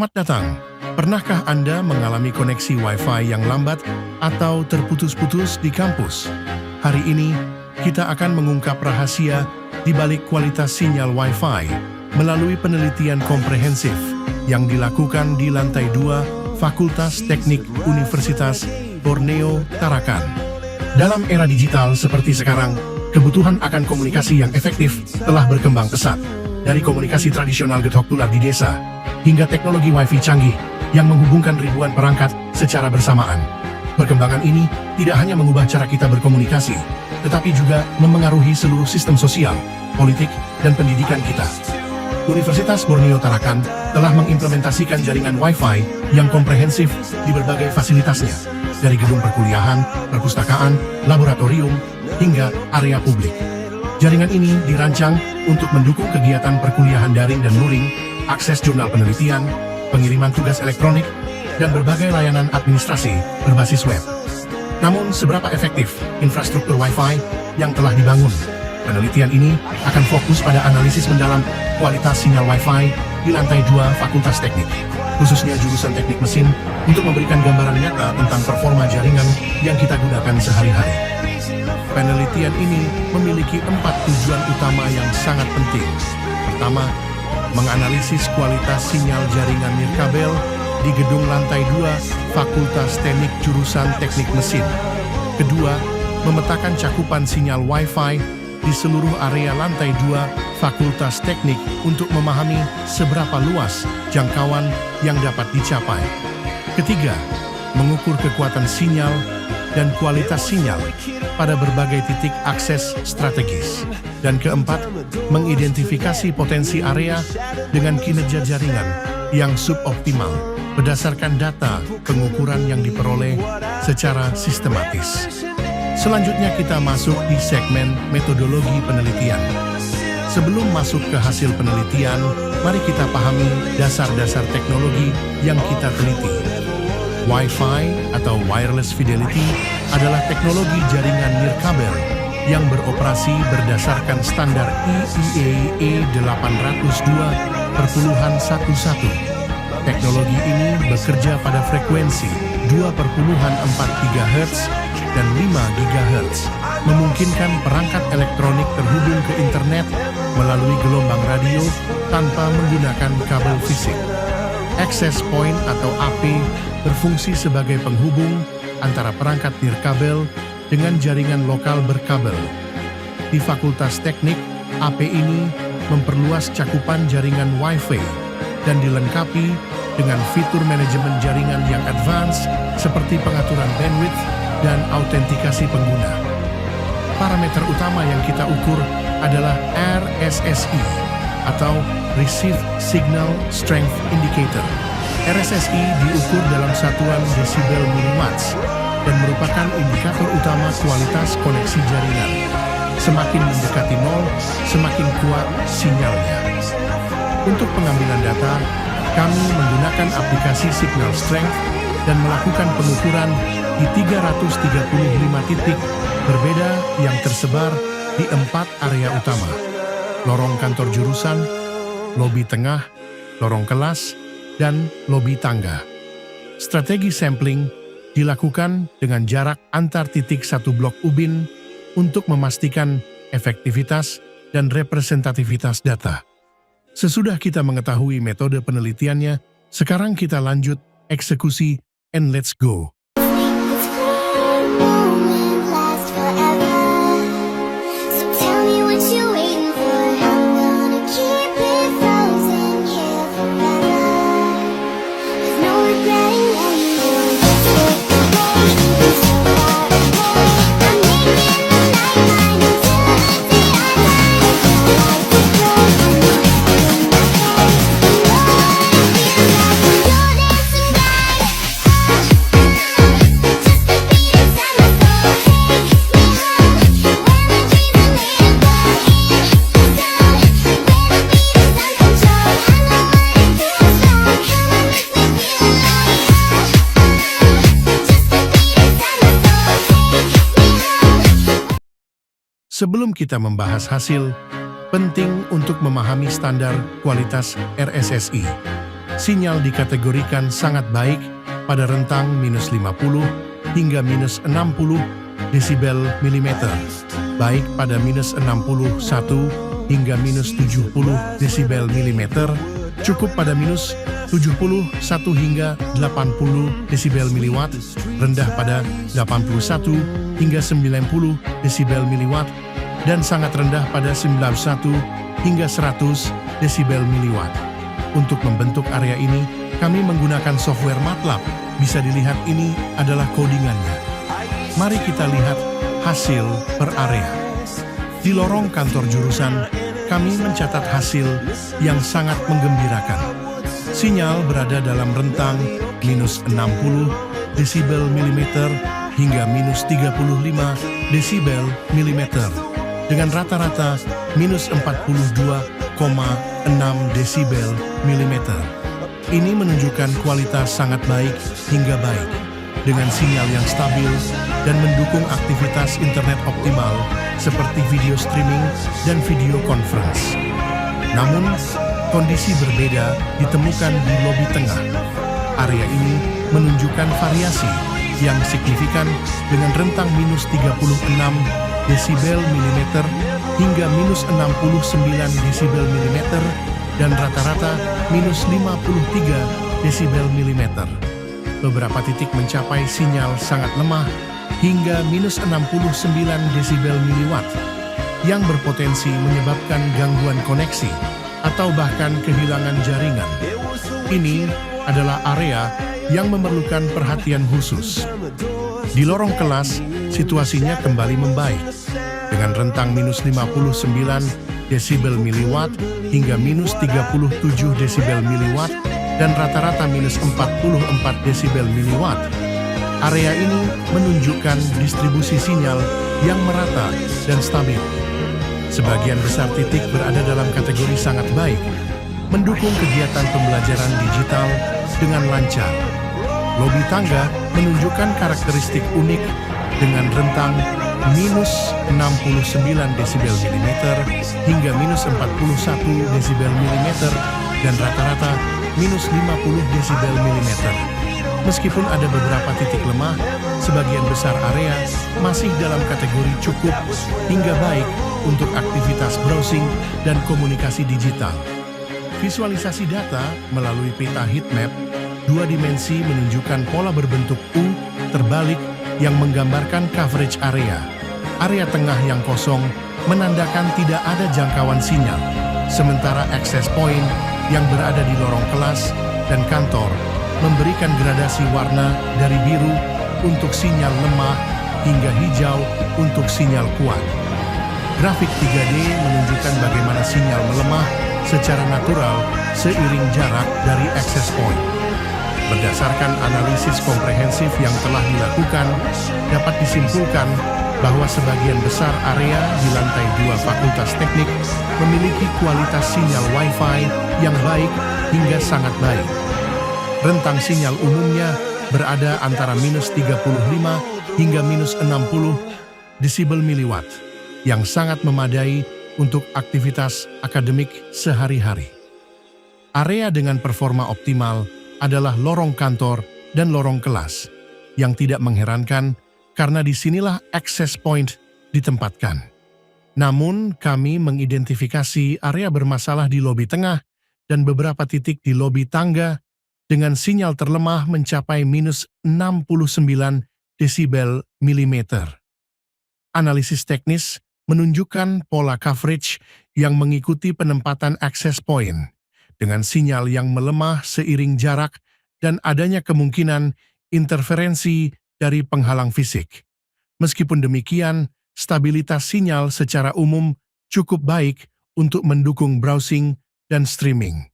Selamat datang. Pernahkah Anda mengalami koneksi Wi-Fi yang lambat atau terputus-putus di kampus? Hari ini, kita akan mengungkap rahasia di balik kualitas sinyal Wi-Fi melalui penelitian komprehensif yang dilakukan di lantai 2 Fakultas Teknik Universitas Borneo Tarakan. Dalam era digital seperti sekarang, kebutuhan akan komunikasi yang efektif telah berkembang pesat. Dari komunikasi tradisional gethok tular di desa, hingga teknologi Wi-Fi canggih yang menghubungkan ribuan perangkat secara bersamaan. Perkembangan ini tidak hanya mengubah cara kita berkomunikasi, tetapi juga memengaruhi seluruh sistem sosial, politik, dan pendidikan kita. Universitas Borneo Tarakan telah mengimplementasikan jaringan Wi-Fi yang komprehensif di berbagai fasilitasnya, dari gedung perkuliahan, perpustakaan, laboratorium, hingga area publik. Jaringan ini dirancang untuk mendukung kegiatan perkuliahan daring dan luring, akses jurnal penelitian, pengiriman tugas elektronik, dan berbagai layanan administrasi berbasis web. Namun, seberapa efektif infrastruktur Wi-Fi yang telah dibangun? Penelitian ini akan fokus pada analisis mendalam kualitas sinyal Wi-Fi di lantai 2 Fakultas Teknik, khususnya jurusan teknik mesin, untuk memberikan gambaran nyata tentang performa jaringan yang kita gunakan sehari-hari. Penelitian ini memiliki 4 tujuan utama yang sangat penting. Pertama, menganalisis kualitas sinyal jaringan nirkabel di gedung lantai 2 Fakultas Teknik jurusan teknik mesin. Kedua, memetakan cakupan sinyal Wi-Fi di seluruh area lantai 2 Fakultas Teknik untuk memahami seberapa luas jangkauan yang dapat dicapai. Ketiga, mengukur kekuatan sinyal dan kualitas sinyal pada berbagai titik akses strategis. Dan keempat, mengidentifikasi potensi area dengan kinerja jaringan yang suboptimal berdasarkan data pengukuran yang diperoleh secara sistematis. Selanjutnya kita masuk di segmen metodologi penelitian. Sebelum masuk ke hasil penelitian, mari kita pahami dasar-dasar teknologi yang kita teliti. Wi-Fi atau Wireless Fidelity adalah teknologi jaringan nirkabel yang beroperasi berdasarkan standar EEA 802.11. Teknologi ini bekerja pada frekuensi 2,4 GHz dan 5 GHz, memungkinkan perangkat elektronik terhubung ke internet melalui gelombang radio tanpa menggunakan kabel fisik. Access point atau AP berfungsi sebagai penghubung antara perangkat nirkabel dengan jaringan lokal berkabel. Di Fakultas Teknik, AP ini memperluas cakupan jaringan Wi-Fi dan dilengkapi dengan fitur manajemen jaringan yang advance seperti pengaturan bandwidth dan autentikasi pengguna. Parameter utama yang kita ukur adalah RSSI atau Receive Signal Strength Indicator. RSSI diukur dalam satuan desibel miliwatts dan merupakan indikator utama kualitas koneksi jaringan. Semakin mendekati 0, semakin kuat sinyalnya. Untuk pengambilan data, kami menggunakan aplikasi Signal Strength dan melakukan pengukuran di 335 titik berbeda yang tersebar di 4 area utama: lorong kantor jurusan, lobi tengah, lorong kelas, dan lobi tangga. Strategi sampling dilakukan dengan jarak antar titik satu blok ubin untuk memastikan efektivitas dan representativitas data. Sesudah kita mengetahui metode penelitiannya, sekarang kita lanjut eksekusi and let's go. Sebelum kita membahas hasil, penting untuk memahami standar kualitas RSSI. sinyal dikategorikan sangat baik pada rentang minus 50 hingga minus 60 desibel milimeter, baik pada minus 61 hingga minus 70 desibel milimeter, cukup pada minus 71 hingga 80 desibel miliwatt, rendah pada 81 hingga 90 desibel miliwatt, dan sangat rendah pada 91 hingga 100 desibel miliwatt. Untuk membentuk area ini, kami menggunakan software MATLAB. Bisa dilihat ini adalah codingannya. Mari kita lihat hasil per area. Di lorong kantor jurusan, kami mencatat hasil yang sangat menggembirakan. Sinyal berada dalam rentang minus 60 desibel milimeter hingga minus 35 desibel milimeter, dengan rata-rata minus 42,6 desibel milimeter. Ini menunjukkan kualitas sangat baik hingga baik, dengan sinyal yang stabil dan mendukung aktivitas internet optimal seperti video streaming dan video conference. Namun, kondisi berbeda ditemukan di lobi tengah. Area ini menunjukkan variasi yang signifikan dengan rentang minus 36 desibel milimeter hingga minus 69 desibel milimeter dan rata-rata minus 53 desibel milimeter. Beberapa titik mencapai sinyal sangat lemah hingga minus 69 desibel miliwatt yang berpotensi menyebabkan gangguan koneksi atau bahkan kehilangan jaringan. Ini adalah area yang memerlukan perhatian khusus. Di lorong kelas, situasinya kembali membaik dengan rentang minus 59 desibel miliwatt hingga minus 37 desibel miliwatt dan rata-rata minus 44 desibel miliwatt. Area ini menunjukkan distribusi sinyal yang merata dan stabil. Sebagian besar titik berada dalam kategori sangat baik, mendukung kegiatan pembelajaran digital dengan lancar. Lobi tangga menunjukkan karakteristik unik dengan rentang minus 69 desibel milimeter hingga minus 41 desibel milimeter dan rata-rata minus 50 desibel milimeter. Meskipun ada beberapa titik lemah, sebagian besar area masih dalam kategori cukup hingga baik untuk aktivitas browsing dan komunikasi digital. Visualisasi data melalui peta heatmap dua dimensi menunjukkan pola berbentuk U terbalik yang menggambarkan coverage area. Area tengah yang kosong menandakan tidak ada jangkauan sinyal, sementara access point yang berada di lorong kelas dan kantor memberikan gradasi warna dari biru untuk sinyal lemah hingga hijau untuk sinyal kuat. Grafik 3D menunjukkan bagaimana sinyal melemah secara natural seiring jarak dari access point. Berdasarkan analisis komprehensif yang telah dilakukan, dapat disimpulkan bahwa sebagian besar area di lantai 2 Fakultas Teknik memiliki kualitas sinyal Wi-Fi yang baik hingga sangat baik. Rentang sinyal umumnya berada antara minus 35 hingga minus 60 desibel miliwatt, yang sangat memadai untuk aktivitas akademik sehari-hari. Area dengan performa optimal adalah lorong kantor dan lorong kelas, yang tidak mengherankan karena disinilah access point ditempatkan. Namun, kami mengidentifikasi area bermasalah di lobi tengah dan beberapa titik di lobi tangga dengan sinyal terlemah mencapai minus 69 desibel milimeter. Analisis teknis menunjukkan pola coverage yang mengikuti penempatan access point, dengan sinyal yang melemah seiring jarak dan adanya kemungkinan interferensi dari penghalang fisik. Meskipun demikian, stabilitas sinyal secara umum cukup baik untuk mendukung browsing dan streaming.